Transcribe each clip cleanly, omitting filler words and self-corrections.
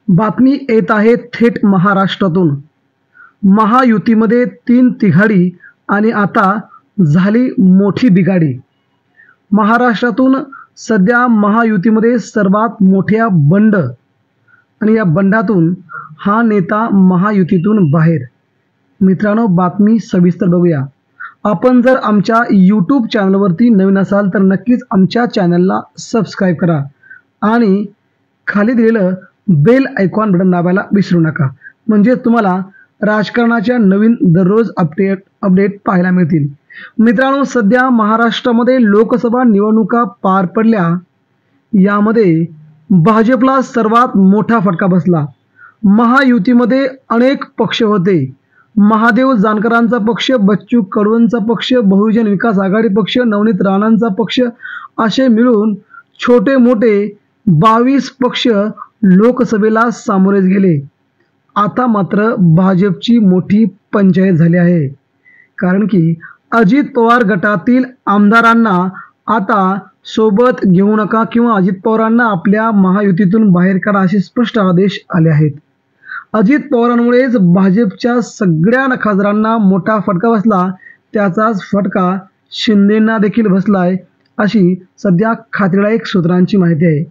बातमी येत आहे थेट महाराष्ट्रातून। महायुतीमध्ये तीन तिघाडी आणि आता झाली मोठी बिघाडी। महाराष्ट्रातून सध्या महायुतीमध्ये सर्वात मोठ्या बंड आणि या बंडातून हा नेता महायुतीतून बाहेर। मित्रांनो, बातमी सविस्तर बघूया। आपण जर आमच्या यूट्यूब चॅनलवरती नवीन असाल तर नक्कीच आमच्या चॅनलला सबस्क्राईब करा आणि खाली दिलेलं बेल आयकॉन बटन दाबायला विसरू नका, म्हणजे तुम्हाला राजकारणाच्या नवीन दररोज अपडेट पाहायला मिळतील। मित्रांनो, सध्या महाराष्ट्रामध्ये लोकसभा निवडणुका पार पडल्या। यामध्ये भाजपला सर्वात मोठा फटका बसला। महायुतीमध्ये अनेक पक्ष होते। महादेव जानकरांचा पक्ष, बच्चू कडूंचा पक्ष, बहुजन विकास आघाडी पक्ष, नवनीत राणांचा पक्ष असे मिळून छोटे मोठे 22 पक्ष लोकसभेला सामोरे गेले। आता मात्र भाजपची मोठी पंचायत झाली आहे, कारण की अजित पवार गटातील आमदारांना आता सोबत घेऊ नका किंवा अजित पवारांना आपल्या महायुतीतून बाहेर काढा असे स्पष्ट आदेश आले आहेत। अजित पवारांमुळेच भाजपच्या सगळ्या खासदारांना मोठा फटका बसला, त्याचाच फटका शिंदेंना देखील बसलाय अशी सध्या खात्रीलायक सूत्रांची माहिती आहे।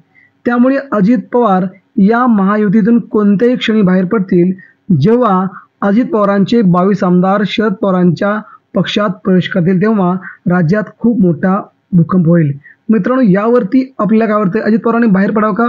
त्यामुळे अजित पवार या महायुतीतून कोणत्याही क्षणी बाहेर पडतील जेव्हा अजित पवारांचे 22 आमदार शरद पवारांच्या पक्षात प्रवेश करतील, तेव्हा राज्यात खूप मोठा भूकंप होईल। मित्रांनो, यावरती आपल्याला काय वाटतं, अजित पवारांनी बाहेर पडावं का